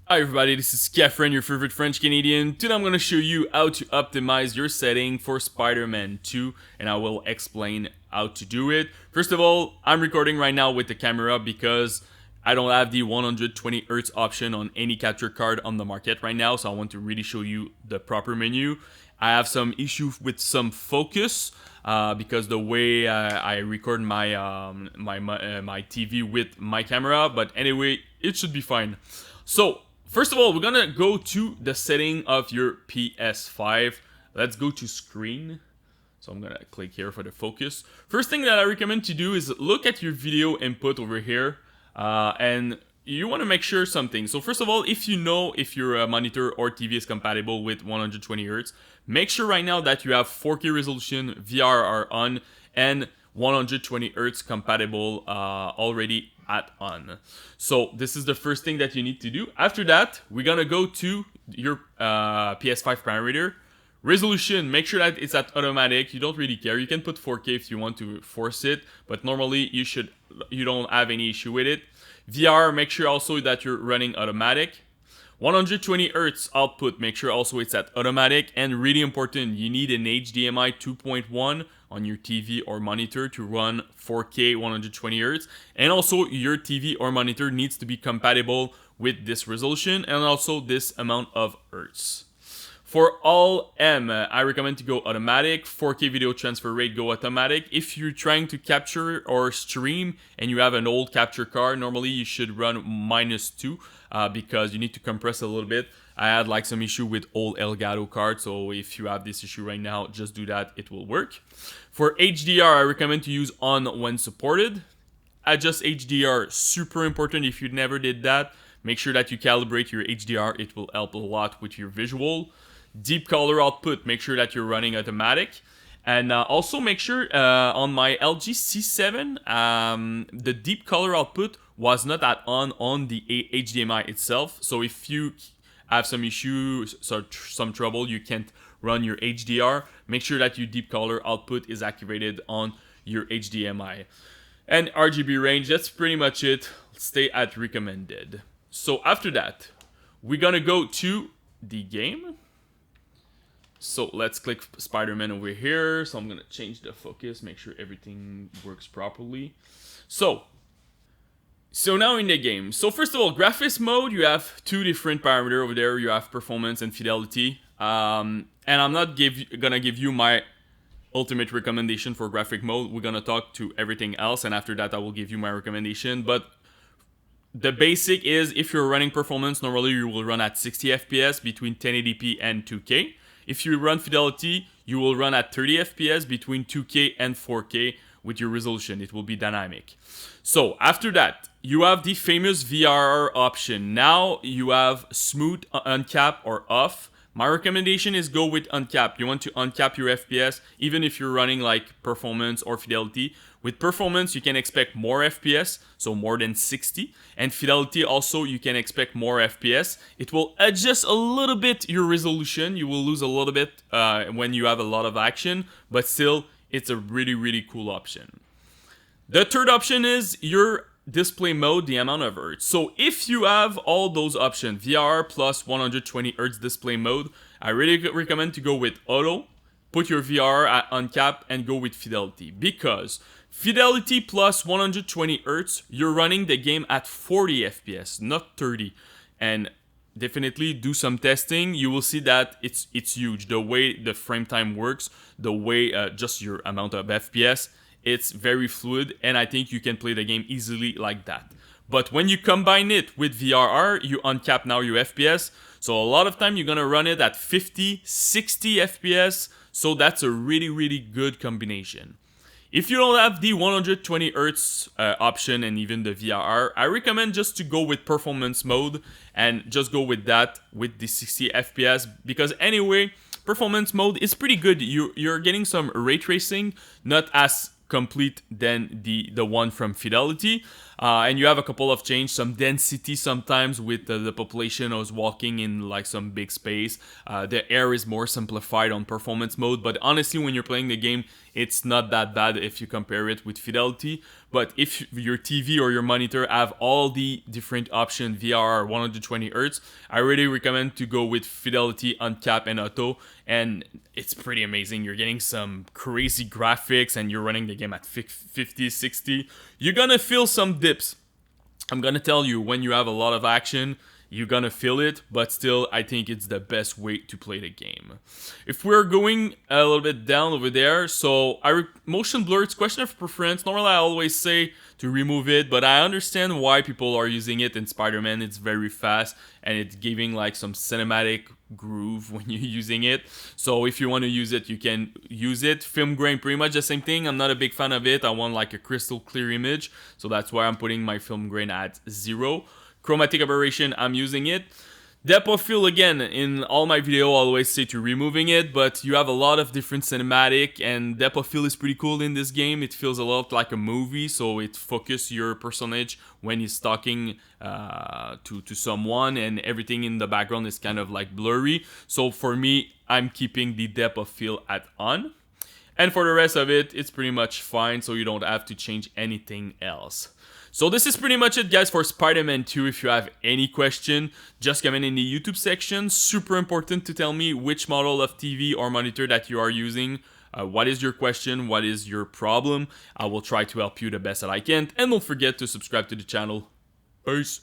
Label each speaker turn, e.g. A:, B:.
A: Hi everybody, this is Kefren, your favorite French Canadian. Today I'm going to show you how to optimize your setting for Spider-Man 2, and I will explain how to do it. First of all, I'm recording right now with the camera because I don't have the 120Hz option on any capture card on the market right now, so I want to really show you the proper menu. I have some issues with some focus because the way I record my my TV with my camera, but anyway, it should be fine. So first of all, we're gonna go to the setting of your PS5. Let's go to screen. So I'm gonna click here for the focus. First thing that I recommend to do is look at your video input over here, and you want to make sure something. So first of all, if you know if your monitor or TV is compatible with 120Hz, make sure right now that you have 4K resolution, VRR on, and 120Hz compatible already at on. So this is the first thing that you need to do. After that, we're gonna go to your PS5 parameter. Resolution, make sure that it's at automatic. You don't really care. You can put 4K if you want to force it, but normally you don't have any issue with it. VR, make sure also that you're running automatic. 120Hz output, make sure also it's at automatic. And really important, you need an HDMI 2.1 on your TV or monitor to run 4K 120Hz. And also your TV or monitor needs to be compatible with this resolution and also this amount of Hertz. For all M, I recommend to go automatic. 4K video transfer rate, go automatic. If you're trying to capture or stream and you have an old capture card, normally you should run -2 because you need to compress a little bit. I had like some issue with old Elgato cards, so if you have this issue right now, just do that, it will work. For HDR, I recommend to use on when supported. Adjust HDR, super important. If you never did that, make sure that you calibrate your HDR. It will help a lot with your visual. Deep color output, make sure that you're running automatic. And also make sure on my LG C7, the deep color output was not at on the HDMI itself. So if you have some issues or some trouble, you can't run your HDR, make sure that your deep color output is activated on your HDMI. And RGB range, that's pretty much it. Stay at recommended. So after that, we're gonna go to the game. So let's click Spider-Man over here. So I'm gonna change the focus, make sure everything works properly. So now in the game. So first of all, graphics mode, you have two different parameters over there. You have performance and fidelity. And I'm not gonna give you my ultimate recommendation for graphic mode. We're gonna talk to everything else, and after that I will give you my recommendation. But the basic is, if you're running performance, normally you will run at 60 FPS between 1080p and 2K. If you run fidelity, you will run at 30 FPS between 2K and 4K with your resolution. It will be dynamic. So after that, you have the famous VRR option. Now you have smooth, uncap, or off. My recommendation is go with uncap. You want to uncap your FPS, even if you're running like performance or fidelity. With performance, you can expect more FPS, so more than 60. And fidelity also, you can expect more FPS. It will adjust a little bit your resolution. You will lose a little bit when you have a lot of action, but still, it's a really, really cool option. The third option is your display mode, the amount of Hertz. So if you have all those options, VRR plus 120Hz display mode, I really recommend to go with auto, put your VRR at uncap, and go with fidelity. Because fidelity plus 120Hz, you're running the game at 40 FPS, not 30. And definitely do some testing. You will see that it's huge. The way the frame time works, the way just your amount of FPS, it's very fluid, and I think you can play the game easily like that. But when you combine it with VRR, you uncap now your FPS. So a lot of time you're gonna run it at 50, 60 FPS. So that's a really, really good combination. If you don't have the 120Hz option and even the VRR, I recommend just to go with performance mode and just go with that with the 60 FPS, because anyway, performance mode is pretty good. You're getting some ray tracing, not as complete than the one from fidelity. And you have a couple of changes, some density sometimes with the population is walking in like some big space. The air is more simplified on performance mode, but honestly when you're playing the game, it's not that bad if you compare it with fidelity. But if your TV or your monitor have all the different options, VRR, 120 Hz, I really recommend to go with fidelity, uncap, and auto. And it's pretty amazing. You're getting some crazy graphics and you're running the game at 50, 60. You're gonna feel some dips. I'm gonna tell you, when you have a lot of action, you're gonna feel it, but still, I think it's the best way to play the game. If we're going a little bit down over there, so motion blur, it's question of preference. Normally, I always say to remove it, but I understand why people are using it in Spider-Man. It's very fast, and it's giving like some cinematic groove when you're using it. So if you want to use it, you can use it. Film grain, pretty much the same thing. I'm not a big fan of it. I want like a crystal clear image, so that's why I'm putting my film grain at 0. Chromatic aberration, I'm using it. Depth of field, again, in all my video, I always say to removing it, but you have a lot of different cinematic, and depth of field is pretty cool in this game. It feels a lot like a movie, so it focuses your personage when he's talking to someone, and everything in the background is kind of like blurry. So for me, I'm keeping the depth of field at on. And for the rest of it, it's pretty much fine, so you don't have to change anything else. So this is pretty much it, guys, for Spider-Man 2. If you have any question, just comment in the YouTube section. Super important to tell me which model of TV or monitor that you are using. What is your question? What is your problem? I will try to help you the best that I can. And don't forget to subscribe to the channel. Peace.